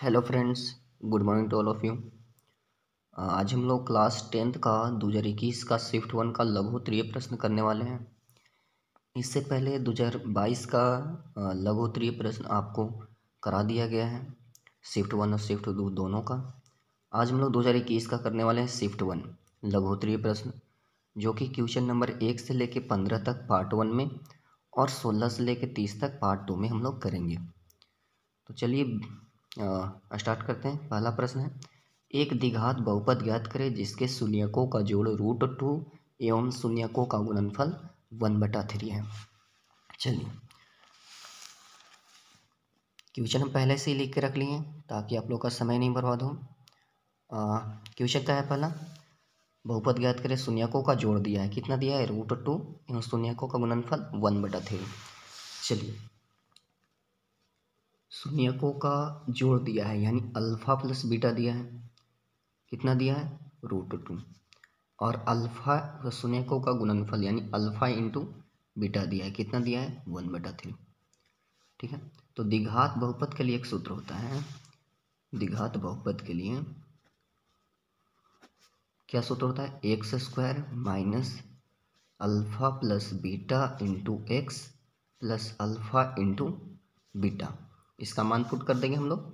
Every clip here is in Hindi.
Hello friends, good morning to all of you. आज हम लोग क्लास 10th का 2021 का शिफ्ट 1 का लघु उत्तरीय प्रश्न करने वाले हैं। इससे पहले 2022 का लघु उत्तरीय प्रश्न आपको करा दिया गया है, शिफ्ट 1 और शिफ्ट 2 दोनों का। आज हम लोग 2021 का करने वाले हैं शिफ्ट 1 लघु उत्तरीय प्रश्न, जो कि क्वेश्चन नंबर 1 से लेके 15 तक पार्ट 1 में और 16 से लेके 30 तक पार्ट 2 में हम लोग करेंगे। तो चलिए स्टार्ट करते हैं। पहला प्रश्न है, एक द्विघात बहुपद ज्ञात करें जिसके शून्यकों का जोड़ √2 एवं शून्यकों का गुणनफल 1/3 है। चलिए, क्वेश्चन हम पहले से ही लिख के रख लिए हैं ताकि आप लोग का समय नहीं बर्बाद हो। क्वेश्चन क्या है? पहला, बहुपद ज्ञात करें, शून्यकों का जोड़ दिया है, कितना दिया है? √2 एवं शून्यकों का गुणनफल 1/3। चलिए, शून्यकों का जोड़ दिया है यानी अल्फा प्लस बीटा दिया है, कितना दिया है? √2। और अल्फा शून्यकों का गुणनफल यानी अल्फा इंटू बीटा दिया है, कितना दिया है? 1/3। ठीक है, तो द्विघात बहुपद के लिए एक सूत्र होता है। द्विघात बहुपद के लिए क्या सूत्र होता है? x² minus alpha plus beta into x plus alpha into beta. इसका मान पुट कर देंगे हम लोग।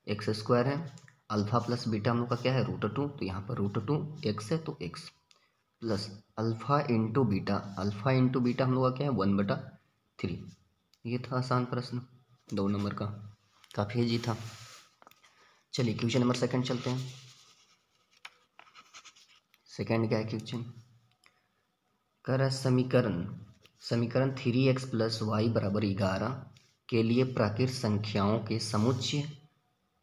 x² है, अल्फा प्लस बीटा हम लोग का क्या है? √2, तो यहाँ पर √2 x है तो x plus alpha into beta, alpha into beta हम लोग का क्या है? 1/3। ये था आसान प्रश्न 2 नंबर का, काफ़ी ईजी था। चलिए क्वेश्चन नंबर सेकंड चलते हैं। सेकंड क्या है क्वेश्चन? कर समीकरण 3x + y = 11 के लिए प्राकृत संख्याओं के समुच्चय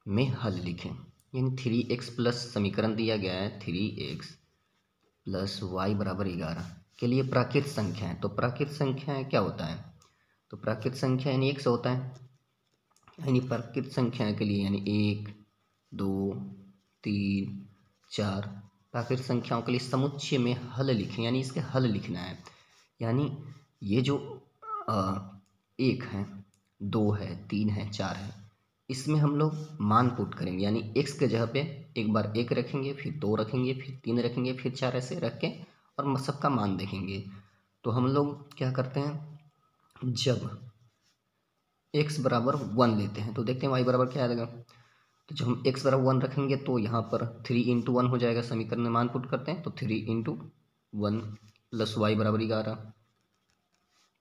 में हल लिखें। यानी 3x प्लस समीकरण दिया गया है 3x + y = 11 के लिए प्राकृत संख्या है। तो प्राकृत संख्या क्या होता है? तो प्राकृत संख्या यानी 1 से होता है, यानी प्राकृत संख्या के लिए यानी 1 2 3 4 प्राकृत संख्याओं के लिए समुच्चय में हल लिखें, यानी इसके हल लिखना है। यानी ये जो 1 है, 2 है, 3 है, 4 है, इसमें हम लोग मान पुट करेंगे। यानी x के जगह पे एक बार 1 रखेंगे, फिर 2 रखेंगे, फिर 3 रखेंगे, फिर 4, ऐसे रख के और सबका मान देखेंगे। तो हम लोग क्या करते हैं, जब x बराबर 1 लेते हैं तो देखते हैं y बराबर क्या आएगा। तो जब हम x बराबर 1 रखेंगे तो यहाँ पर 3 × 1 हो जाएगा। समीकरण में मान पुट करते हैं तो 3 × 1 प्लस y = 11।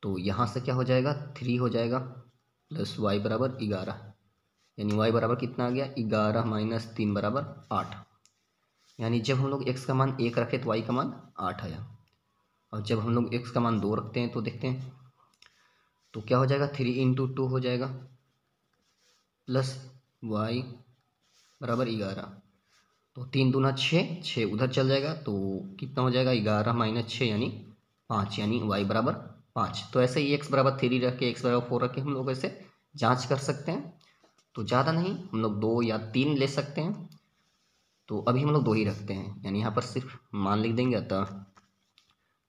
तो यहाँ से क्या हो जाएगा? 3 हो जाएगा प्लस y = 11, यानी y बराबर कितना आ गया? 11 - 3 = 8। यानी जब हम लोग x का मान 1 रखें तो y का मान 8 आया, और जब हम लोग x का मान 2 रखते हैं तो देखते हैं तो क्या हो जाएगा? 3 × 2 हो जाएगा प्लस y = 11। तो 3 दूना 6, 6 उधर चल जाएगा तो कितना हो जाएगा? 11 - 6 यानी 5, यानी y = 5। तो ऐसे ही x = 3 रख के, x = 4 रख के हम लोग ऐसे जांच कर सकते हैं। तो ज़्यादा नहीं, हम लोग 2 या 3 ले सकते हैं। तो अभी हम लोग 2 ही रखते हैं, यानी यहाँ पर सिर्फ मान लिख देंगे। अतः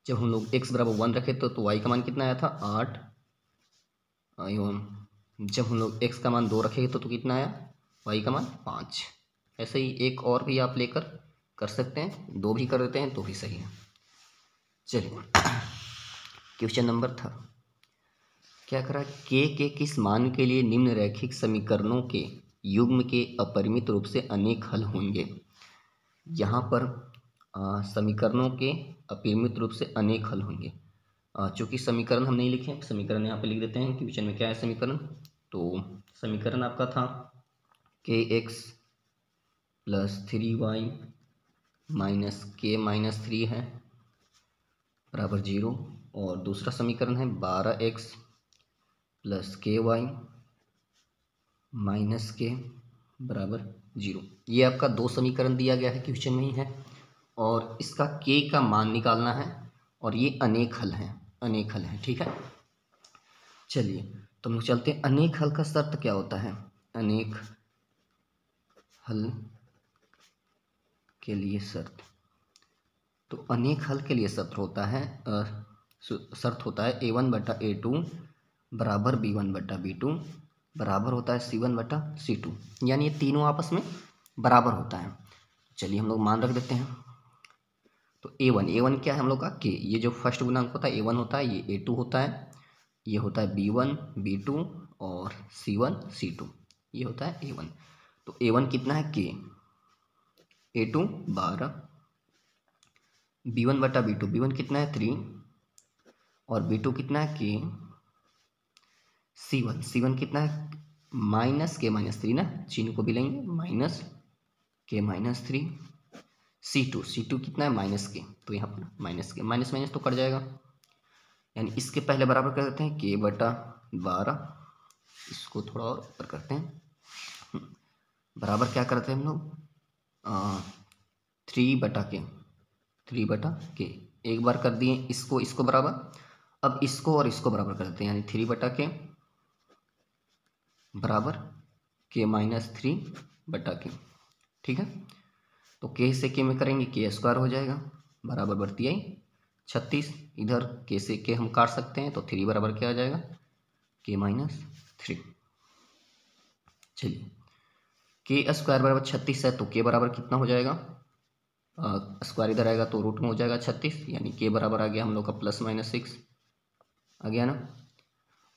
जब हम लोग x = 1 रखे तो y का मान कितना आया था? 8। एवं जब हम लोग x का मान 2 रखेंगे तो कितना आया? y का मान 5। ऐसे ही एक और भी आप लेकर कर सकते हैं, 2 भी कर देते हैं तो भी सही है। चलिए क्वेश्चन नंबर 3 क्या करा? के किस मान के लिए निम्न रैखिक समीकरणों के युग्म के अपरिमित रूप से अनेक हल होंगे। यहाँ पर समीकरणों के अपरिमित रूप से अनेक हल होंगे। चूँकि समीकरण हम नहीं लिखे, समीकरण यहाँ पे लिख देते हैं। क्वेश्चन में क्या है समीकरण? तो समीकरण आपका था kx + 3y - k - 3 है बराबर 0, और दूसरा समीकरण है 12x + ky - k बराबर 0। ये आपका 2 समीकरण दिया गया है, क्वेश्चन में ही है, और इसका k का मान निकालना है, और ये अनेक हल हैं, अनेक हल हैं। ठीक है, चलिए तो हम लोग चलते हैं। अनेक हल का शर्त क्या होता है? अनेक हल के लिए शर्त, तो अनेक हल के लिए शर्त होता है a1/a2 = b1/b2 बराबर होता है C1 बटा C2, यानी ये तीनों आपस में बराबर होता है। चलिए हम लोग मान रख देते हैं। तो A1 क्या है हम लोग का K, ये जो फर्स्ट गुणांक होता है A1 होता है, ये A2 होता है, ये होता है B1 B2 और C1 C2, ये होता है A1। तो A1 कितना है K, A2 12, B1 बटा B2, B1 कितना है 3 और B2 कितना है K, C1 कितना है माइनस K माइनस 3 ना, चिन्ह को भी लेंगे माइनस K माइनस 3, C2 कितना है माइनस K, तो यहाँ पर माइनस K, माइनस माइनस तो कट जाएगा, यानी इसके पहले बराबर कर देते हैं K बटा 12, इसको थोड़ा और ऊपर करते हैं, बराबर क्या करते हैं हम लोग 3 बटा के, एक बार कर दिए इसको बराबर, अब इसको और इसको बराबर कर देते हैं, यानी 3 बटा के बराबर के माइनस 3 बटा के। ठीक है, तो के से के में करेंगे के स्क्वायर हो जाएगा, बराबर बढ़ती आई 36, इधर के से के हम काट सकते हैं, तो 3 बराबर क्या आ जाएगा के माइनस 3। चलिए के स्क्वायर बराबर 36 है, तो के बराबर कितना हो जाएगा, स्क्वायर इधर आएगा तो रूट में हो जाएगा 36, यानी के बराबर आ गया हम लोग का प्लस माइनस 6 आ गया ना।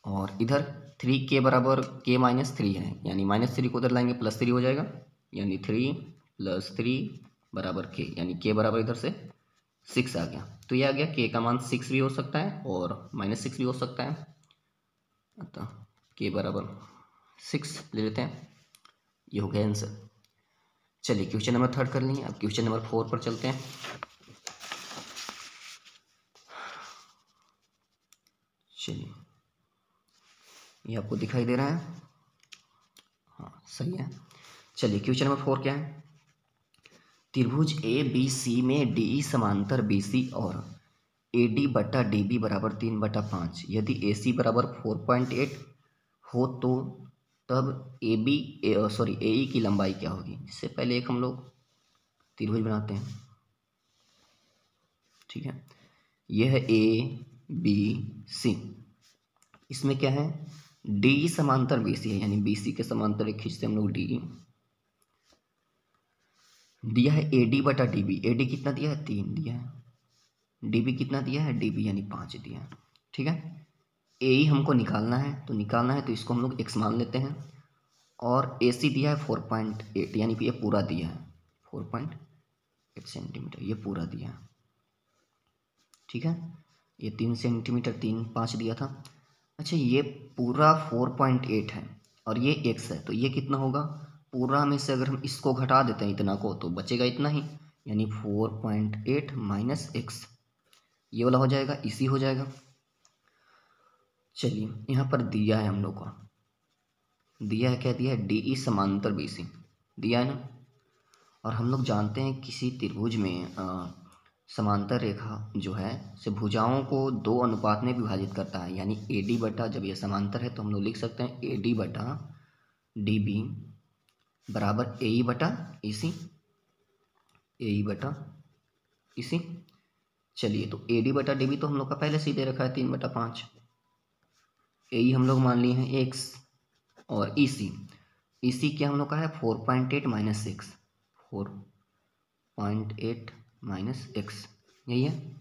और इधर 3 के बराबर के माइनस 3 है, यानी माइनस 3 को उधर लाएंगे प्लस 3 हो जाएगा, यानी 3 प्लस 3 बराबर के, यानी के बराबर इधर से 6 आ गया। तो ये आ गया के का मान 6 भी हो सकता है और माइनस 6 भी हो सकता है, अतः के बराबर 6 ले लेते हैं, ये हो गया आंसर। चलिए क्वेश्चन नंबर 3 कर लिए, अब क्वेश्चन नंबर 4 पर चलते हैं। चलिए ये आपको दिखाई दे रहा है, हाँ सही है। चलिए क्वेश्चन नंबर 4 क्या है, त्रिभुज ए बी सी में डी समांतर बी सी और ए डी बटा डी बी बराबर 3/5, यदि ए सी बराबर 4.8 हो तो तब ए बी सॉरी ए ई की लंबाई क्या होगी। इससे पहले एक हम लोग त्रिभुज बनाते हैं, ठीक है, यह है ए बी सी, इसमें क्या है डी समांतर बी सी है, यानी बी सी के समांतर एक खींचते हम लोग डी, दिया है ए डी बटा डी बी, ए डी कितना दिया है 3 दिया है, डी बी कितना दिया है डी बी यानी 5 दिया है। ठीक है, ए ई हमको निकालना है, तो इसको हम लोग एक्स मान लेते हैं, और ए सी दिया है 4.8, यानी कि ये पूरा दिया है 4.8 सेंटीमीटर, ये पूरा दिया है। ठीक है, ये 3 सेंटीमीटर 3 5 दिया था। अच्छा ये पूरा 4.8 है और ये एक्स है, तो ये कितना होगा, पूरा में से अगर हम इसको घटा देते हैं इतना को, तो बचेगा इतना ही, यानी 4.8 माइनस एक्स, ये वाला हो जाएगा, इसी हो जाएगा। चलिए यहाँ पर दिया है हम लोग को, दिया है क्या दिया है डी ई समांतर बी सी दिया है ना, और हम लोग जानते हैं किसी त्रिभुज में समांतर रेखा जो है से भुजाओं को 2 अनुपात में विभाजित करता है, यानी ए डी बटा, जब ये समांतर है तो हम लोग लिख सकते हैं ए डी बटा डी बी बराबर ए ई बटा ई सी, ए ई बटा ई सी। चलिए तो ए डी बटा डी बी तो हम लोग का पहले से ही दे रखा है 3/5, ए ई हम लोग मान लिए हैं एक्स, और ई सी क्या हम लोग का है 4.8 माइनस 6, 4.8 माइनस एक्स, यही है।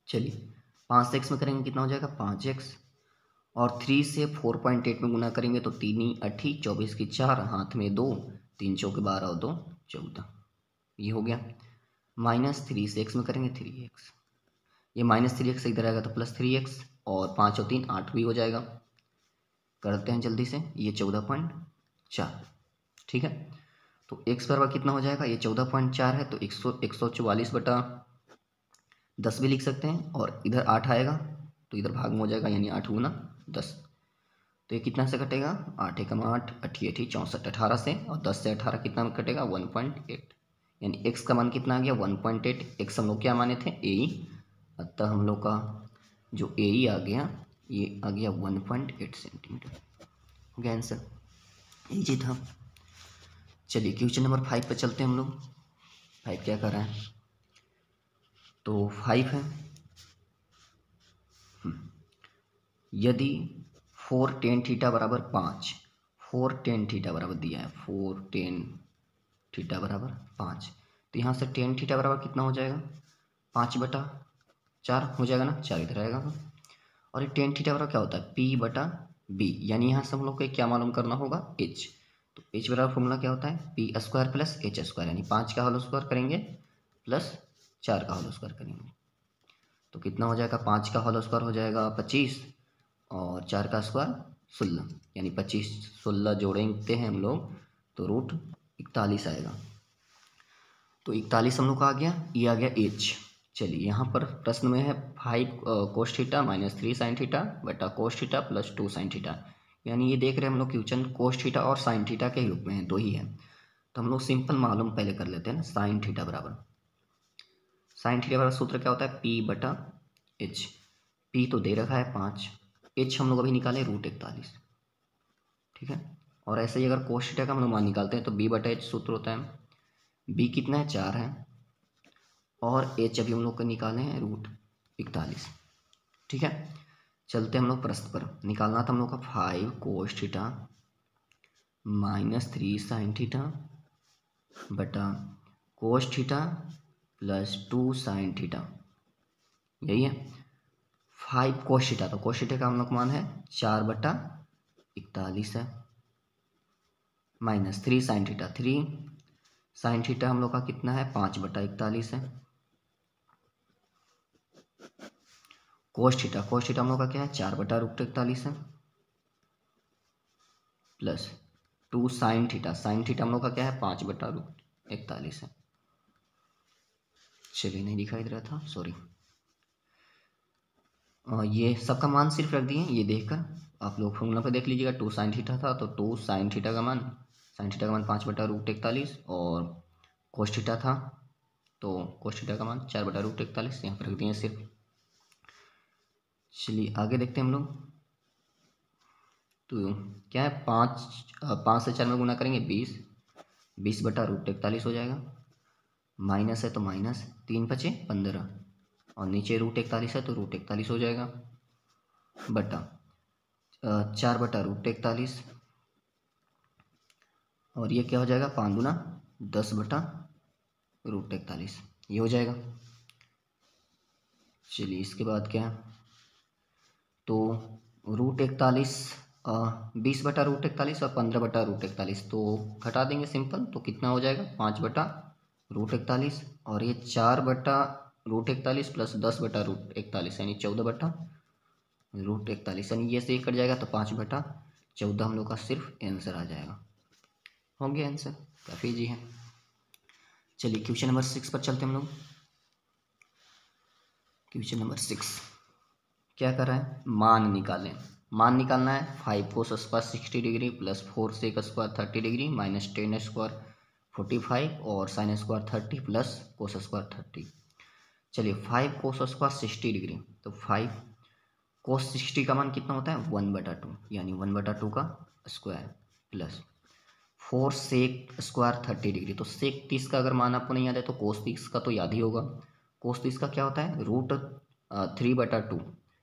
चलिए 5 से एक्स में करेंगे कितना हो जाएगा 5x, और 3 से 4.8 में गुना करेंगे तो 3 8 24 की 4, हाथ में 2, 3 चौके 12 और 2 14, ये हो गया। माइनस 3 से x में करेंगे 3x, ये माइनस 3x इधर आएगा तो प्लस 3x, और 5 और 3 8 भी हो जाएगा। करते हैं जल्दी से, ये 14.4, ठीक है, तो x बराबर कितना हो जाएगा, ये 14.4 है तो 144 बटा 10 भी लिख सकते हैं, और इधर 8 आएगा तो इधर भाग में हो जाएगा, यानी 8 गुना 10, तो ये कितना से कटेगा 8 एकम 8 8 8 64, 18 से, और 10 से 18 कितना में कटेगा 1.8, यानी x का मान कितना आ गया 1.8, x हम लोग क्या माने थे ए ई, अतः हम लोग का जो ए ई आ गया ये आ गया 1.8 सेंटीमीटर, हो गया आंसर, इजी था। चलिए क्वेश्चन नंबर 5 पे चलते हैं हम लोग। 5 क्या कर रहा है, तो 5 है, यदि 4 tan थीटा बराबर 5 4 टेन थीटा बराबर दिया है 4 टेन थीटा बराबर 5। तो यहाँ से टेन थीटा बराबर कितना हो जाएगा 5/4 हो जाएगा ना, 4 इधर आएगा। और ये टेन थीटा बराबर क्या होता है P/B, यानी यहाँ से हम लोग को क्या मालूम करना होगा H। तो H बराबर फॉर्मूला क्या होता है P² प्लस H², यानी 5 का होल स्क्वायर करेंगे प्लस 4 का होल स्क्वायर करेंगे तो कितना हो जाएगा 5 का होल स्क्वायर हो जाएगा 25 और 4 का स्क्वायर 16, यानी 25 16 जोड़ेंगे हैं हम लोग तो √41 आएगा। तो 41 हम लोग का आ गया, ये आ गया H। चलिए यहाँ पर प्रश्न में है 5 cos theta minus 3 sin theta बटा cos theta plus 2 sin theta, यानी ये देख रहे हैं हम लोग क्वेश्चन cos थीटा और sin थीटा के रूप में है, दो ही है। तो हम लोग सिंपल मालूम पहले कर लेते हैं ना, sin थीटा बराबर सूत्र क्या होता है P/H। P तो दे रखा है 5, H हम लोग अभी निकाले √41, ठीक है। और ऐसे ही अगर cos थीटा का हम लोग मान निकालते हैं तो B/H सूत्र होता है, B कितना है 4 है और H अभी हम लोग को निकाले हैं √41, ठीक है। चलते हम लोग प्रश्न पर, निकालना था हम लोग का 5 cos theta minus 3 sin theta बटा cos theta plus 2 sin theta, यही है 5 cos थीटा। तो cos थीटा का हम लोग मान है 4/41 है minus 3 sin theta, 3 sin theta हम लोग का कितना है 5/41 है। cos थीटा हम लोग का क्या है 4/√41 है प्लस 2 sin थीटा हम लोग का क्या है 5/√41 है। चलिए नहीं दिखाई दे रहा था, सॉरी। ये सबका मान सिर्फ रख दिए, ये देखकर आप लोग फॉर्मूला पर देख लीजिएगा। 2 sin थीटा था तो 2 sin थीटा का मान 5/√41 और cos थीटा था तो cos थीटा का मान 4/√41 यहाँ पर रख दिए सिर्फ। चलिए आगे देखते हैं हम लोग। तो क्या है 5 से 4 में गुना करेंगे 20/√41 हो जाएगा, माइनस है तो माइनस 3 × 5 = 15 और नीचे √41 है तो √41 हो जाएगा बटा 4/√41 और ये क्या हो जाएगा 5 × 10/√41 ये हो जाएगा। चलिए इसके बाद क्या है तो √41 20/√41 और 15/√41 तो घटा देंगे सिंपल, तो कितना हो जाएगा 5/√41 और ये 4/√41 प्लस 10/√41 यानी 14/√41, यानी ये से कट जाएगा तो 5/14 हम लोग का सिर्फ आंसर आ जाएगा। हो गया आंसर, काफ़ी इजी है। चलिए क्वेश्चन नंबर 6 पर चलते हम लोग। क्वेश्चन नंबर 6 क्या कर रहा है मान निकालना है 5 cos square 60 degree plus 4 sec square 30 degree minus 10 square 45 और sin square 30 plus cos square 30। चलिए 5 cos स्क्वायर 60 डिग्री, तो 5 cos 60 का मान कितना होता है 1/2, यानी 1/2 का square plus 4 sec square 30 degree. तो sec 30 का अगर मान आपको नहीं याद है तो cos 30 का तो याद ही होगा। cos 30 का क्या होता है √3/2,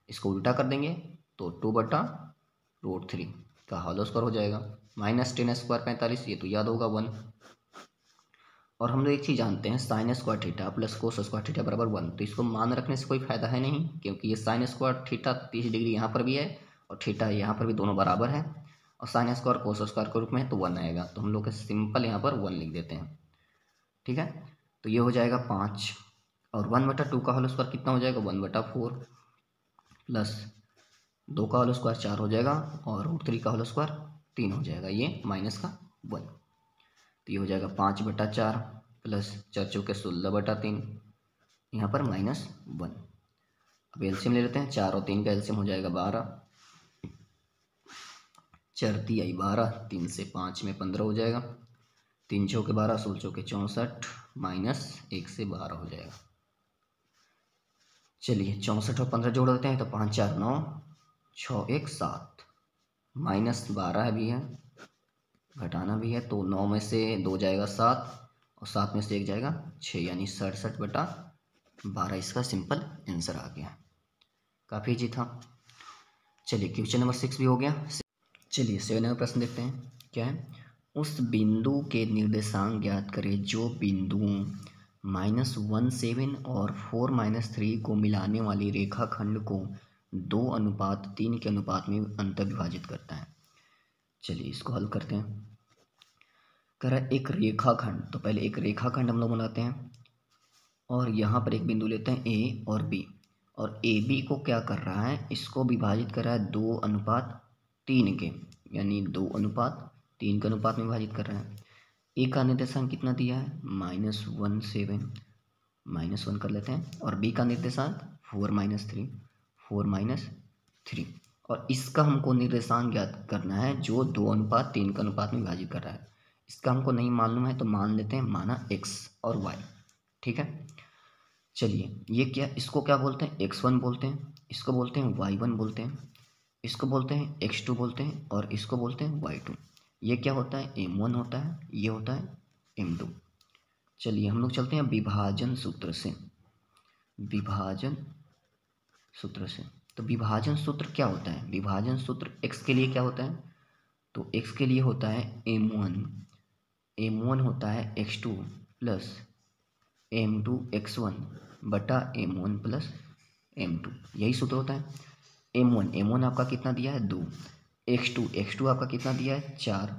इसको उल्टा कर देंगे तो 2/√3 का होल स्क्वायर हो जाएगा, माइनस 10 स्क्वायर 45, ये तो याद होगा 1। और हम लोग एक चीज़ जानते हैं sin square theta plus cos square theta बराबर 1, तो इसको मान रखने से कोई फायदा है नहीं, क्योंकि ये sin स्क्वायर थीटा 30 डिग्री यहाँ पर भी है और थीटा यहाँ पर भी दोनों बराबर है और sin स्क्वायर cos स्क्वायर के रूप में है तो 1 आएगा, तो हम लोग सिंपल यहाँ पर 1 लिख देते हैं, ठीक है। तो ये हो जाएगा 5 और 1/2 का होल स्क्वायर कितना हो जाएगा 1/4 प्लस 2 का होल स्क्वायर 4 हो जाएगा और √3 का होल स्क्वायर 3 हो जाएगा, ये माइनस का 1। तो ये हो जाएगा 5/4 प्लस 4 × 4 = 16/3, यहाँ पर -1। अब एलसीएम ले लेते हैं, 4 और 3 का एलसीएम हो जाएगा 12, 4 × 3 = 12, 3 से 5 में 15 हो जाएगा, 3 × 6 = 12, 16 × 4 = 64 माइनस 1 से 12 हो जाएगा। चलिए 64 और 15 जोड़ देते हैं तो 5 × 4 = 9, 6 × 1 = 7, माइनस 12 भी है घटाना भी है, तो 9 में से 2 जाएगा 7 और 7 में से 1 जाएगा 6, यानी 67/12 इसका सिंपल आंसर आ गया। काफ़ी इजी था। चलिए क्वेश्चन नंबर 6 भी हो गया। चलिए 7 नंबर प्रश्न देखते हैं क्या है। उस बिंदु के निर्देशांक ज्ञात करें जो बिंदुओं -1 7 और 4 - 3 को मिलाने वाली रेखाखंड को 2:3 के अनुपात में अंतर विभाजित करता है। चलिए इसको हल करते हैं। कह रहा है एक रेखाखंड, तो पहले एक रेखाखंड हम लोग बनाते हैं और यहाँ पर एक बिंदु लेते हैं ए और बी, और ए बी को क्या कर रहा है, इसको विभाजित कर रहा है 2:3 के, यानी 2:3 के अनुपात में विभाजित कर रहा है। ए का निर्देशांक कितना दिया है, -1 7, -1 कर लेते हैं, और बी का निर्देशांक 4 - 3, और इसका हमको निर्देशांक ज्ञात करना है जो 2:3 के अनुपात में विभाजित कर रहा है। इसका हमको नहीं मालूम है तो मान लेते हैं माना x और y, ठीक है। चलिए ये क्या, इसको क्या बोलते हैं, x1 बोलते हैं, इसको बोलते हैं y1 बोलते हैं, इसको बोलते हैं x2 बोलते हैं, और इसको बोलते हैं y2। ये क्या होता है, m1 होता है, ये होता है m2। चलिए हम लोग चलते हैं विभाजन सूत्र से। विभाजन सूत्र से, तो विभाजन सूत्र क्या होता है, विभाजन सूत्र x के लिए क्या होता है, तो x के लिए होता है m1 होता है x2 प्लस m2 x1 बटा m1 प्लस m2, यही सूत्र होता है। m1 आपका कितना दिया है 2, x2 आपका कितना दिया है 4,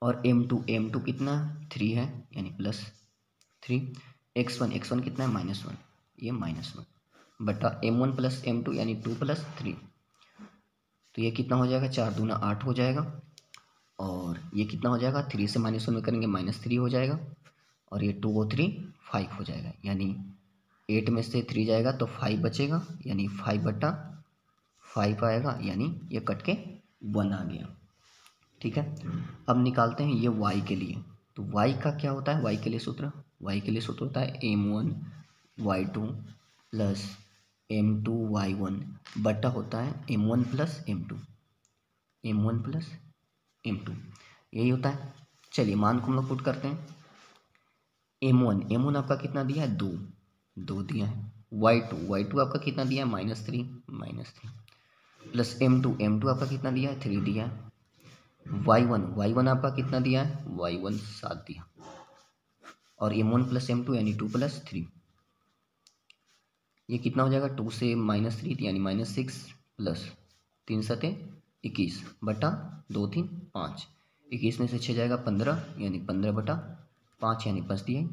और m2 कितना 3 है, यानी +3, x1 कितना है -1, ये -1 बटा m1 प्लस m2 यानी 2 + 3, तो ये कितना हो जाएगा, 4 दूना 8 हो जाएगा, और ये कितना हो जाएगा, 3 से -1 में करेंगे -3 हो जाएगा, और ये 2 और 3 5 हो जाएगा, यानी 8 में से 3 जाएगा तो 5 बचेगा, यानी 5/5 आएगा, यानी ये कट के 1 आ गया, ठीक है। अब निकालते हैं ये y के लिए, तो y का क्या होता है, y के लिए सूत्र होता है m1 y2 plus m2 y1 बटा होता है m1 प्लस m2, यही होता है। चलिए मान को हम लोग पुट करते हैं। m1 आपका कितना दिया है 2 दिया है, y2 आपका कितना दिया है -3 प्लस m2 आपका कितना दिया है 3 दिया है, y1 आपका कितना दिया है, y1 7 दिया, और m1 प्लस m2 यानी 2 + 3, ये कितना हो जाएगा, 2 से -3 यानी -6 प्लस 3 7 21 बटा 2 3 5, 21 में से 6 जाएगा 15, यानी 15/5 यानी 5 दिए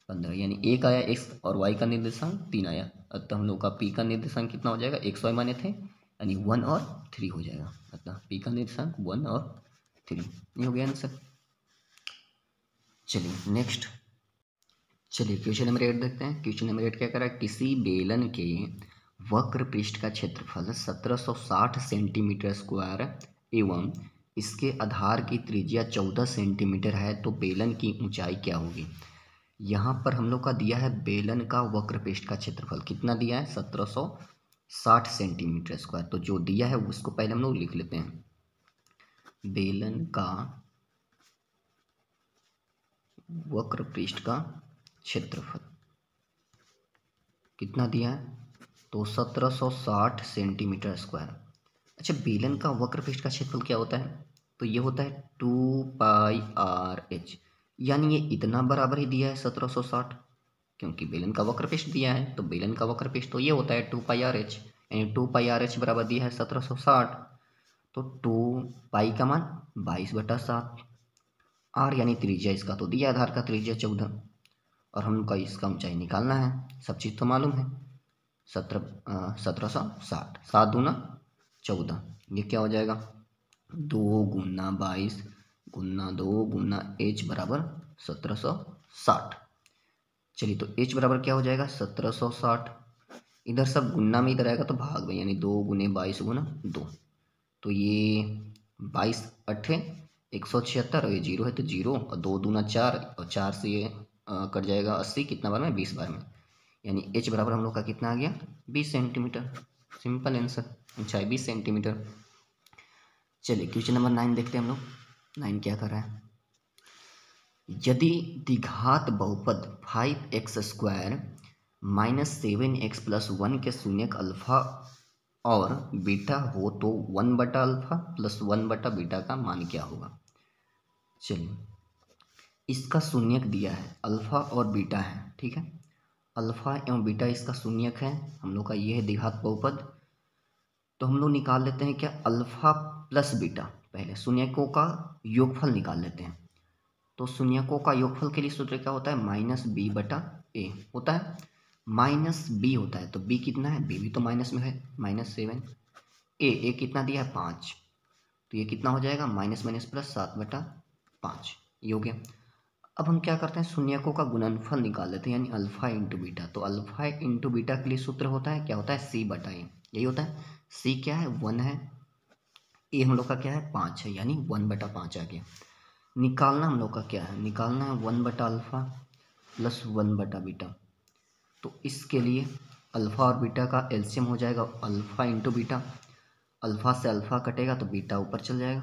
15, यानी 1 आया x और y का निर्देशांक 3 आया, अतः हम लोग का p का निर्देशांक कितना हो जाएगा, x y माने थे यानी 1 और 3 हो जाएगा, अतः p का निर्देशांक 1 और 3, ये हो गया आंसर। चलिए नेक्स्ट, चलिए क्वेश्चन नंबर 8 देखते हैं। क्वेश्चन नंबर 8 क्या कर रहा है, किसी बेलन के वक्र पृष्ठ का क्षेत्रफल 1760 सेंटीमीटर स्क्वायर एवं इसके आधार की त्रिज्या 14 सेंटीमीटर है, तो बेलन की ऊंचाई क्या होगी। यहाँ पर हम लोग का दिया है बेलन का वक्र पृष्ठ का क्षेत्रफल कितना दिया है, 1760 सेंटीमीटर स्क्वायर, तो जो दिया है उसको पहले हम लोग लिख लेते हैं। बेलन का वक्र पृष्ठ का क्षेत्रफल कितना दिया है, तो 1760 सेंटीमीटर स्क्वायर। अच्छा, बेलन का वक्र पृष्ठ का क्षेत्रफल क्या होता है, तो ये होता है 2πr/h, यानी ये इतना बराबर ही दिया है 1760, क्योंकि बेलन का वक्र पृष्ठ दिया है, तो बेलन का वक्र पृष्ठ तो ये होता है 2πr/h, यानी 2πr/h बराबर दिया है 1760, तो 2π का मान 22/7, r यानी त्रिज्या इसका तो दिया, आधार का त्रिज्या 14, और हमको इसका ऊंचाई निकालना है, सब चीज़ तो मालूम है, 1760, 7 दूना 14, ये क्या हो जाएगा 2 × 22 × 2 × h बराबर 1760। चलिए तो h बराबर क्या हो जाएगा 1760, इधर सब गुना में इधर आएगा तो भाग में, यानी 2 × 22 × 2, तो ये 22 8 176, और ये 0 है तो 0, और 2 दूना 4, और 4 से ये कट जाएगा 80, कितना बार में 20 बार में, यानी h बराबर हम लोग का कितना आ गया 20 सेंटीमीटर, सिंपल आंसर, ऊंचाई 20 सेंटीमीटर। चलिए क्वेश्चन नंबर 9 देखते हैं हम लोग। 9 क्या कर रहा है, यदि द्विघात बहुपद 5x² - 7x + 1 के शून्यक अल्फा और बीटा हो तो 1/अल्फ़ा प्लस 1/बीटा का मान क्या होगा। चलिए, इसका शून्यक दिया है, अल्फ़ा और बीटा है, ठीक है। अल्फ़ा एवं बीटा इसका शून्यक है, हम लोग का ये है द्विघात बहुपद। तो हम लोग निकाल लेते हैं क्या, अल्फ़ा प्लस बीटा, पहले शून्यकों का योगफल निकाल लेते हैं। तो शून्यकों का योगफल के लिए सूत्र क्या होता है, -b/a होता है, -b होता है। तो b कितना है, b भी तो माइनस में है, -7। a कितना दिया है, 5। तो ये कितना हो जाएगा, माइनस माइनस प्लस 7/5, ये हो गया। अब हम क्या करते हैं, शून्यकों का गुणनफल निकाल लेते हैं, यानी अल्फ़ा इंटू बीटा। तो अल्फ़ा इंटू बीटा के लिए सूत्र होता है, क्या होता है, c/a, यही होता है। c क्या है, 1 है, a हम लोग का क्या है, 5 है, यानी 1/5 आ गया। निकालना हम लोग का क्या है, निकालना है 1/अल्फ़ा प्लस 1/बीटा। तो इसके लिए अल्फ़ा और बीटा का एलसीएम हो जाएगा अल्फ़ा इंटू बीटा। अल्फ़ा से अल्फ़ा कटेगा तो बीटा ऊपर चल जाएगा,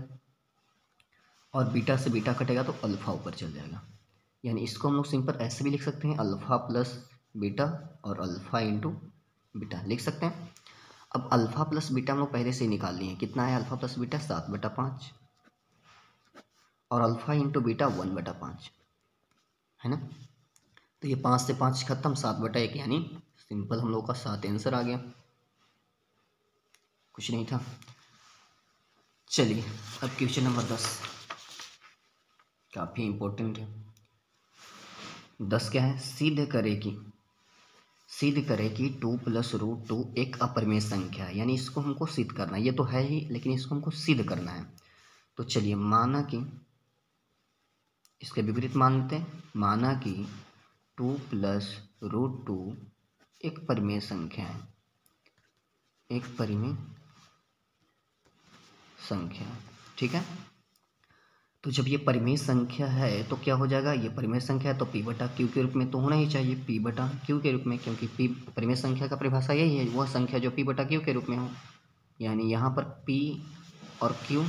और बीटा से बीटा कटेगा तो अल्फ़ा ऊपर चल जाएगा। यानी इसको हम लोग सिंपल ऐसे भी लिख सकते हैं, अल्फ़ा प्लस बीटा और अल्फ़ा इंटू बीटा लिख सकते हैं। अब अल्फ़ा प्लस बीटा हम लोग पहले से ही निकाल लिए हैं, कितना है अल्फ़ा प्लस बीटा, 7/5, और अल्फ़ा इंटू बीटा 1/5 है ना। तो ये 5 से 5 खत्म, 7/1, यानी सिंपल हम लोग का 7 आंसर आ गया, कुछ नहीं था। चलिए, अब क्वेश्चन नंबर 10 काफ़ी इम्पोर्टेंट है। 10 क्या है, सिद्ध करे कि 2 + √2 एक अपरिमेय संख्या है, यानी इसको हमको सिद्ध करना है, ये तो है ही लेकिन इसको हमको सिद्ध करना है। तो चलिए, माना कि इसके विपरीत मान लेते हैं, माना कि 2 + √2 एक परिमेय संख्या है, एक परिमेय संख्या, ठीक है। तो जब ये परिमेय संख्या है तो क्या हो जाएगा, ये परिमेय संख्या है तो p/q के रूप में तो होना ही चाहिए, p/q के रूप में, क्योंकि p परिमेय संख्या का परिभाषा यही है, वह संख्या जो p/q के रूप में हो। यानी यहाँ पर p और q,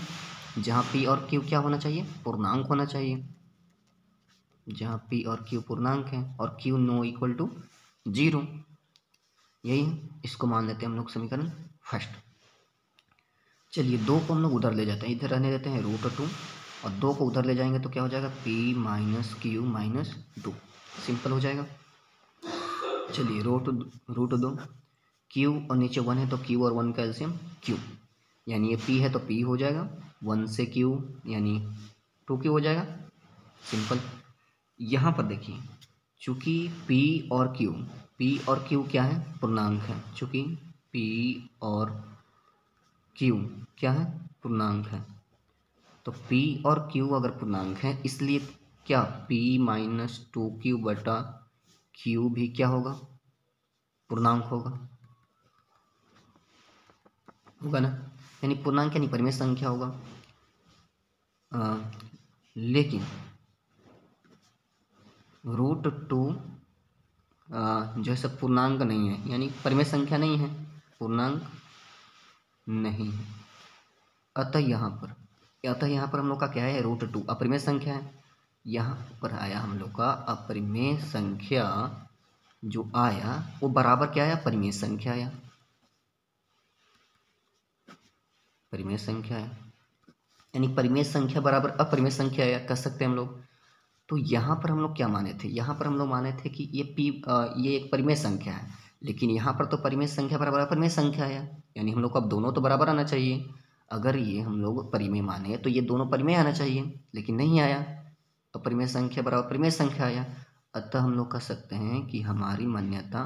जहाँ p और q क्या होना चाहिए, पूर्णांक होना चाहिए। जहाँ p और q पूर्णांक है और q नो इक्वल टू 0, यही है। इसको मान लेते हैं हम लोग समीकरण फर्स्ट। चलिए, 2 को हम लोग उधर ले जाते हैं, इधर रहने देते हैं √2, और 2 को उधर ले जाएंगे तो क्या हो जाएगा, p - q - 2, सिंपल हो जाएगा। चलिए, √2 q और नीचे 1 है तो q और 1 का एलसीएम q, यानी ये p है तो p हो जाएगा, 1 से q यानी 2q हो जाएगा, सिंपल। यहाँ पर देखिए, चूँकि p और q क्या है, पूर्णांक है, चूँकि p और q क्या है, पूर्णांक है, तो p और q अगर पूर्णांक है, इसलिए क्या p - 2q/q भी क्या होगा, पूर्णांक होगा ना, यानी पूर्णांक यानी परिमेय संख्या होगा। लेकिन √2 जो है सब पूर्णांक नहीं है, यानी परिमेय संख्या नहीं है, पूर्णांक नहीं है। अतः यहाँ पर हम लोग का क्या है, √2 अपरिमेय संख्या है। यहाँ पर आया हम लोग का अपरिमेय संख्या, जो आया वो बराबर क्या आया, परिमेय संख्या आया, परिमेय संख्या है, यानी परिमेय संख्या बराबर अपरिमेय संख्या आया, कह सकते हैं हम लोग। तो यहाँ पर हम लोग क्या माने थे, यहाँ पर हम लोग माने थे कि ये एक परिमेय संख्या है, लेकिन यहाँ पर तो परिमेय संख्या बराबर अपरिमेय संख्या आया, यानी हम लोग को अब दोनों तो बराबर आना चाहिए। अगर ये हम लोग परिमेय माने तो ये दोनों परिमेय आना चाहिए, लेकिन नहीं आया, अपरिमेय संख्या बराबर परिमेय संख्या आया। अतः हम लोग कह सकते हैं कि हमारी मान्यता,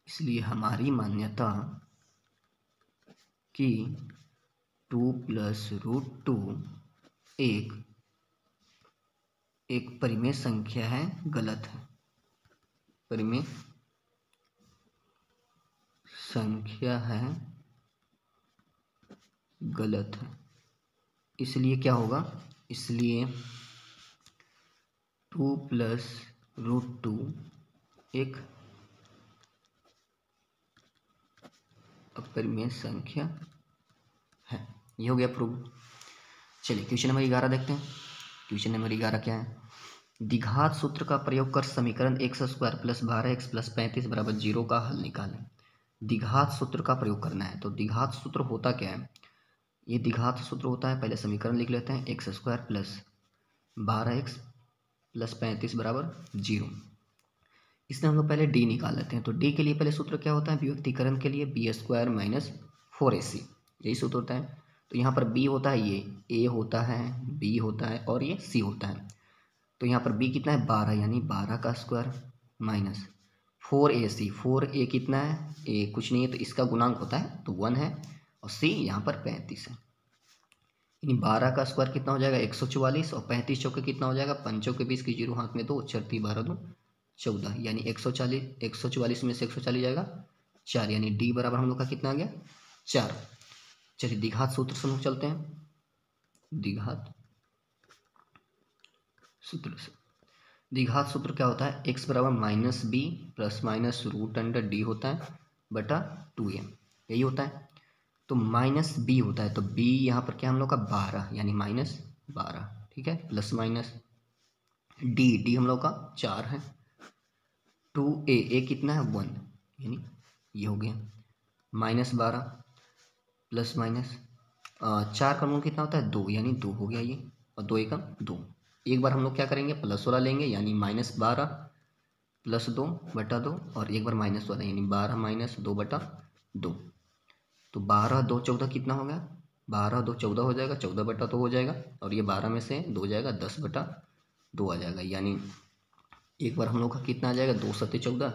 इसलिए हमारी मान्यता कि 2 + √2 एक परिमेय संख्या है, गलत है, परिमेय संख्या है, गलत है। इसलिए क्या होगा, इसलिए 2 + √2 एक अपरिमेय संख्या है, ये हो गया प्रूव। चलिए, क्वेश्चन नंबर 11 देखते हैं। क्वेश्चन नंबर 11 क्या है, द्विघात सूत्र का प्रयोग कर समीकरण x² + 12x + 35 = 0 का हल निकालें। द्विघात सूत्र का प्रयोग करना है। तो द्विघात सूत्र होता क्या है, ये द्विघात सूत्र होता है, पहले समीकरण लिख लेते हैं, x square plus 12x plus 35 बराबर 0। इसमें हम लोग पहले डी निकाल लेते हैं। तो डी के लिए पहले सूत्र क्या होता है, विभक्तीकरण के लिए बी स्क्वायर माइनस 4ac, यही सूत्र होता है। तो यहाँ पर बी होता है, ये ए होता है, बी होता है और ये सी होता है। तो यहाँ पर बी कितना है 12, यानी 12 का स्क्वायर माइनस 4ac, 4a कितना है, ए कुछ नहीं है तो इसका गुणांक होता है तो 1 है, और सी यहाँ पर 35 है। यानी 12 का स्क्वायर कितना हो जाएगा 144, और 35 चौके कितना हो जाएगा, 5 के 20 की 0 हाथ में 2, 4 12 2 14, यानी 144 में से 140 जाएगा 4, यानी डी बराबर हम लोग का कितना आ गया 4। चलिए द्विघात सूत्र से हम लोग चलते हैं। द्विघात सूत्र से, द्विघात सूत्र क्या होता है, x बराबर minus B plus minus root under D होता है बटा 2a, यही होता है। तो माइनस बी होता है, तो b यहाँ पर क्या हम लोग का 12, यानी माइनस 12, ठीक है, प्लस माइनस डी हम लोग का 4 है, 2a कितना है 1, यानी ये हो गया माइनस 12 प्लस माइनस 4 का मूल कितना होता है 2, यानी 2 हो गया ये, और 2 एकम 2। एक बार हम लोग क्या करेंगे प्लस वाला लेंगे, यानी माइनस 12 प्लस 2 बटा 2, और एक बार माइनस वाला यानी 12 माइनस 2 बटा 2। तो 12 2 14 कितना हो गया, 12 2 14 हो जाएगा, 14 बटा 2 हो जाएगा, और ये 12 में से 2 जाएगा 10 बटा 2 आ जाएगा। यानी एक बार हम लोग का कितना आ जाएगा 2 7 14,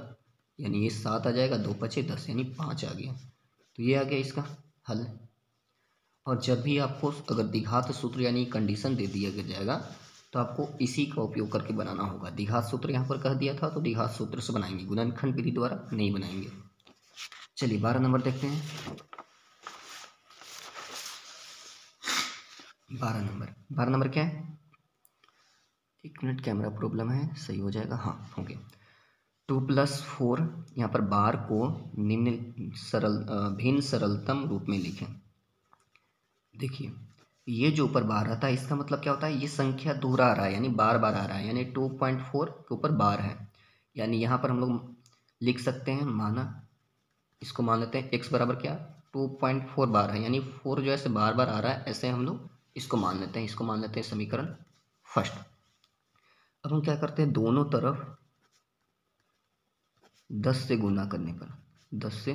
यानी ये 7 आ जाएगा, 2 5 10, यानी 5 आ गया। तो ये आ गया इसका हल। और जब भी आपको अगर द्विघात सूत्र यानी कंडीशन दे दिया जाएगा तो आपको इसी का उपयोग करके बनाना होगा। द्विघात सूत्र यहाँ पर कह दिया था तो द्विघात सूत्र से बनाएंगे, गुणनखंड विधि द्वारा नहीं बनाएंगे। चलिए 12 नंबर देखते हैं। 12 नंबर क्या है, एक मिनट कैमरा प्रॉब्लम है, सही हो जाएगा, हाँ हो गया। 2 + 4, यहाँ पर बार को निम्न भिन्न सरलतम रूप में लिखें। देखिए ये जो ऊपर बार आता है इसका मतलब क्या होता है, ये संख्या दोहरा आ रहा है, यानी बार बार आ रहा है, यानी 2.4 के ऊपर बार है। यानी यहाँ पर हम लोग लिख सकते हैं, माना इसको मान लेते हैं x बराबर क्या 2.4 बार है, यानी 4 जो ऐसे बार बार आ रहा है, ऐसे हम लोग इसको मान लेते हैं, इसको मान लेते हैं समीकरण फर्स्ट। अब हम क्या करते हैं, दोनों तरफ 10 से गुना करने पर, 10 से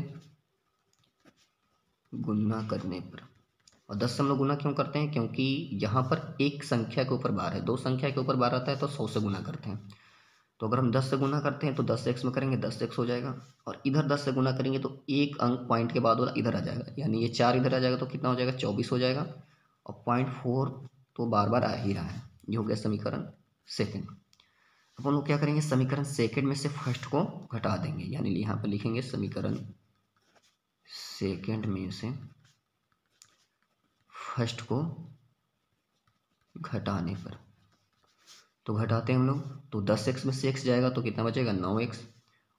गुना करने पर, और 10 से हम लोग गुना क्यों करते हैं, क्योंकि यहाँ पर एक संख्या के ऊपर बार है, दो संख्या के ऊपर बार आता है तो 100 से गुना करते हैं। तो अगर हम 10 से गुना करते हैं तो 10x में करेंगे 10x हो जाएगा, और इधर 10 से गुना करेंगे तो एक अंक पॉइंट के बाद वाला इधर आ जाएगा, यानी ये 4 इधर आ जाएगा तो कितना हो जाएगा 24 हो जाएगा, और 0.4 तो बार बार आ ही रहा है। ये हो गया समीकरण सेकंड। अब हम लोग क्या करेंगे, समीकरण सेकंड में से फर्स्ट को घटा देंगे, यानी यहाँ पर लिखेंगे समीकरण सेकंड में से फर्स्ट को घटाने पर, तो घटाते हैं हम लोग, तो 10x में से x जाएगा तो कितना बचेगा 9x,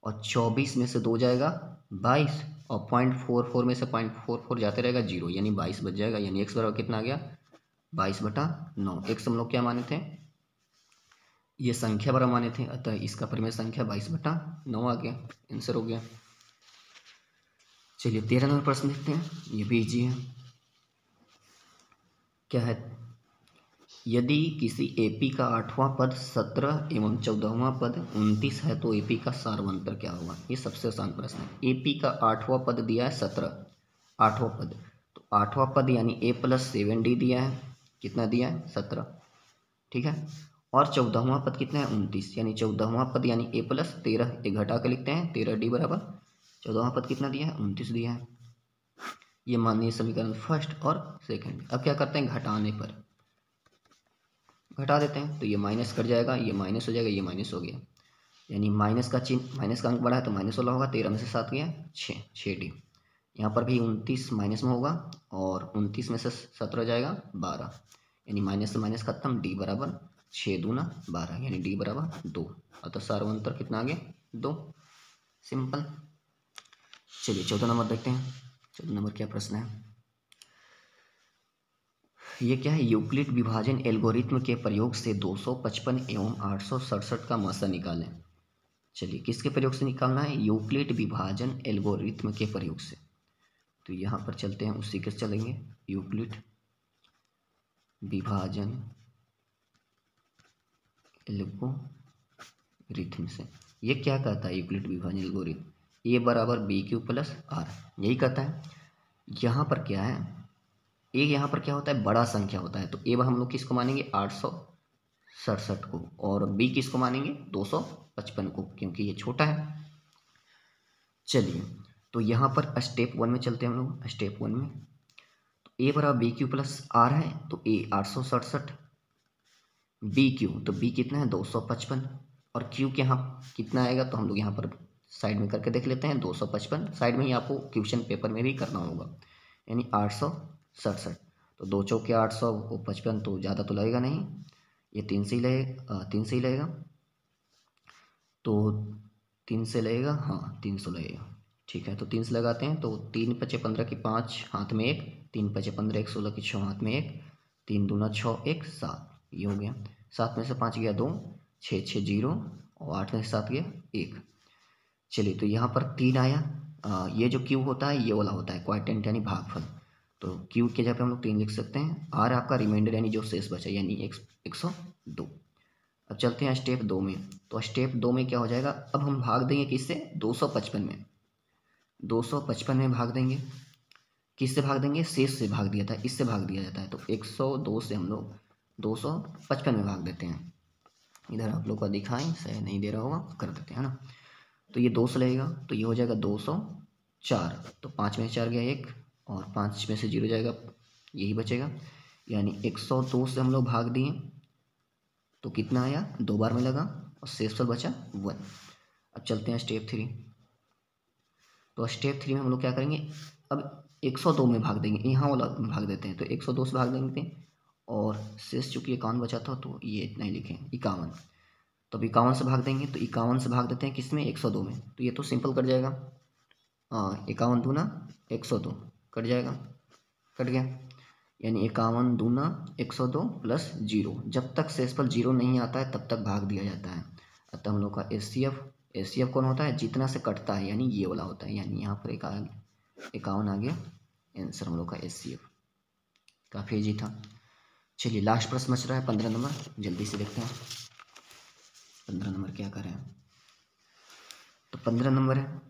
और 24 में से 2 जाएगा 22, और 0.44 में से 0.44 जाते रहेगा 0, यानी 22 बच जाएगा। यानी x बराबर कितना आ गया 22/9। x हम लोग क्या माने थे, ये संख्या बराबर माने थे, अतः इसका परिमेय संख्या 22/9 आ गया, आंसर हो गया। चलिए 13 नंबर प्रश्न देखते हैं, ये भी इजी है। क्या है, यदि किसी एपी का 8वां पद 17 एवं 14वां पद 29 है तो एपी का सार्वंतर क्या होगा। ये सबसे आसान प्रश्न है। एपी का 8वां पद दिया है 17, 8वां पद, तो 8वां पद यानी a + 7d दिया है, कितना दिया है 17, ठीक है, और 14वां पद कितना है 29, यानी 14वां पद यानी a + 13, एक घटा के लिखते हैं 13d बराबर 14वां पद कितना दिया है 29 दिया है। ये माननीय समीकरण फर्स्ट और सेकंड। अब क्या करते हैं, घटाने पर घटा देते हैं, तो ये माइनस कट जाएगा, ये माइनस हो जाएगा, ये माइनस हो गया, यानी माइनस का चिन्ह, माइनस का अंक बढ़ा है तो माइनस वाला होगा। 13 में से 7 गया 6d, यहाँ पर भी 29 माइनस में होगा, और 29 में से 17 जाएगा 12, यानी माइनस से माइनस खत्म, d बराबर 6 दूना 12, यानी d बराबर 2, अतः सार्वंतर कितना आ गया 2, सिंपल। चलिए 14 नंबर देखते हैं। 14 नंबर क्या प्रश्न है, ये क्या है, यूक्लिड विभाजन एल्गोरिथ्म के प्रयोग से 255 एवं 867 का मासा निकालें। चलिए किसके प्रयोग से निकालना है, यूक्लिड विभाजन एल्गोरिथ्म के प्रयोग से। तो यहाँ पर चलते हैं, उसी के चलेंगे, यूक्लिड विभाजन एल्गोरिथ्म से। ये क्या कहता है यूक्लिड विभाजन एल्गोरिथ्म, ए बराबर बी क्यू प्लस आर, यही कहता है। यहाँ पर क्या है, ए यहाँ पर क्या होता है, बड़ा संख्या होता है, तो ए हम लोग किसको मानेंगे 867 को, और बी किसको मानेंगे 255 को, क्योंकि ये छोटा है। चलिए तो यहाँ पर स्टेप 1 में चलते हैं हम लोग। स्टेप 1 में तो ए बराबर बी क्यू प्लस आर है, तो ए 867, बी क्यू तो बी कितना है 255, और क्यू के यहाँ कितना आएगा, तो हम लोग यहाँ पर साइड में करके देख लेते हैं 255, साइड में ही आपको क्वेश्चन पेपर में भी करना होगा, यानी 867। तो 2 चौके 800 वो 55, तो ज़्यादा तो लगेगा नहीं, ये 3 से ही लगेगा, 3 से ही लगेगा, तो 3 से लगेगा, हाँ 300 लगेगा, ठीक है। तो 3 से लगाते हैं, तो 3 पचे 15 की 5 हाथ में 1, 3 पचे 15 1 16 की 6 हाथ में 1, 3 दूना 6 1 7, ये हो गया। 7 में से 5 गया 2, 6 6 0, और 8 में से 7 गया 1। चलिए तो यहाँ पर 3 आया, ये जो क्यू होता है ये वाला होता है क्वाइटेंट यानी भागफल, तो क्यू के जगह पे हम लोग 3 लिख सकते हैं। आर आपका रिमाइंडर यानी जो शेष बचा, यानी 102। अब चलते हैं स्टेप 2 में। तो स्टेप 2 में क्या हो जाएगा, अब हम भाग देंगे किससे, 255 में, 255 में भाग देंगे, किससे भाग देंगे, शेष से भाग दिया था, इससे भाग दिया जाता है, तो 102 से हम लोग 255 में भाग देते हैं। इधर आप लोग को दिखाएं, शायद नहीं दे रहा होगा, कर देते हैं ना। तो ये 200 लगेगा, तो ये हो जाएगा 204, तो 5 में से 4 गया 1, और 5 में से 0 जाएगा, यही बचेगा, यानी 102 से हम लोग भाग दिए, तो कितना आया, 2 बार में लगा, और शेषफल बचा 1। अब चलते हैं स्टेप 3। तो स्टेप 3 में हम लोग क्या करेंगे, अब 102 में भाग देंगे, यहाँ वाला भाग देते हैं, तो 102 से भाग देंगे, और शेष चूँकि 51 बचा था, तो ये इतना ही लिखें 51, तो अब 51 से भाग देंगे, तो 51 से भाग देते हैं किस में, 102 में, तो ये तो सिंपल कट जाएगा, 51 दूना 102 कट जाएगा, कट गया, यानी 51 दूना 102 प्लस 0, जब तक शेषफल 0 नहीं आता है तब तक भाग दिया जाता है। अतः हम लोग का एचसीएफ कौन होता है, जितना से कटता है, यानी ये वाला होता है, यानी यहाँ पर 51 आ गया आंसर हम लोग का एचसीएफ। काफ़ी ईजी था। चलिए लास्ट प्रश्न बच रहा है 15 नंबर, जल्दी से देखते हैं 15 नंबर क्या करें। तो 15 नंबर है,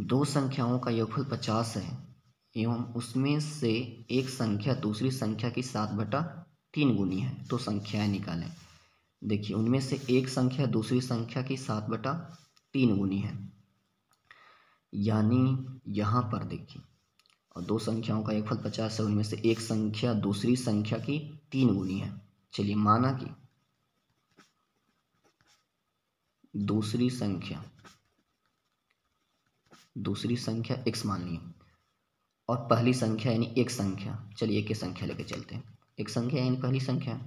दो संख्याओं का योगफल 50 है एवं उसमें से एक संख्या दूसरी संख्या की 7/3 गुनी है, तो संख्याएं निकालें। देखिए उनमें से एक संख्या दूसरी संख्या की 7/3 गुनी है, यानी यहाँ पर देखिए, और दो संख्याओं का योगफल 50 है, उनमें से एक संख्या दूसरी संख्या की 3 गुनी है। चलिए माना कि दूसरी संख्या x मान ली, और पहली संख्या यानी एक संख्या, चलिए एक संख्या लेके चलते हैं, एक संख्या यानी पहली संख्या,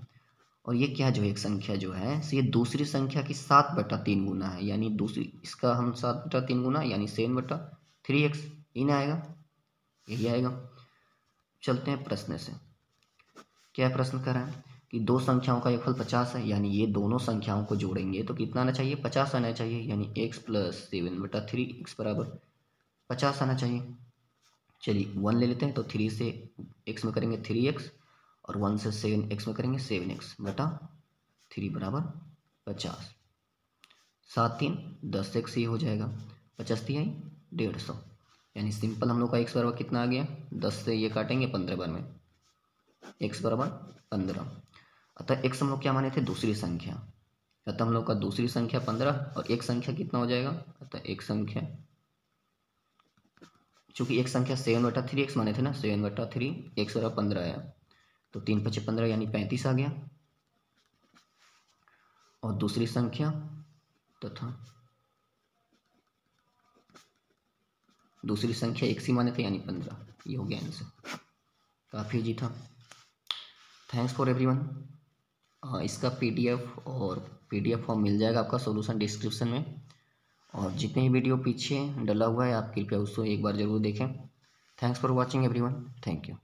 और ये क्या जो एक संख्या जो है ये दूसरी संख्या की 7/3 गुना है, यानी दूसरी इसका हम 7/3 गुना यानी 7/3x, इन आएगा, यही आएगा। चलते हैं प्रश्न से, क्या प्रश्न कर रहा है कि दो संख्याओं का योगफल 50 है, यानी ये दोनों संख्याओं को जोड़ेंगे तो कितना आना चाहिए, 50 आना चाहिए, यानी x + 7/3 बराबर 50 आना चाहिए। चलिए 1 ले लेते हैं, तो 3 से x में करेंगे 3x, और 1 से 7x में करेंगे 7x/3 बराबर 50। 7 3 10x ही हो जाएगा, 50 3 150, यानी सिंपल हम लोग का x बराबर कितना आ गया, 10 से ये काटेंगे 15 बार में, x बराबर 15। अतः x हम लोग क्या माने थे, दूसरी संख्या, अतः हम लोग का दूसरी संख्या 15, और एक संख्या कितना हो जाएगा, अतः एक संख्या, चूँकि एक संख्या 7/3x माने थे ना, 7/3 x बराबर 15 आया, तो 3 × 5 = 15 यानी 35 आ गया, और दूसरी संख्या तथा दूसरी संख्या x ही माने थे यानी 15, ये हो गया आंसर। काफ़ी ईजी था। Thanks for everyone. इसका पीडीएफ फॉर्म मिल जाएगा आपका सॉल्यूशन डिस्क्रिप्शन में, और जितने ही वीडियो पीछे डला हुआ है आप कृपया उसको एक बार ज़रूर देखें। Thanks for watching everyone, thank you.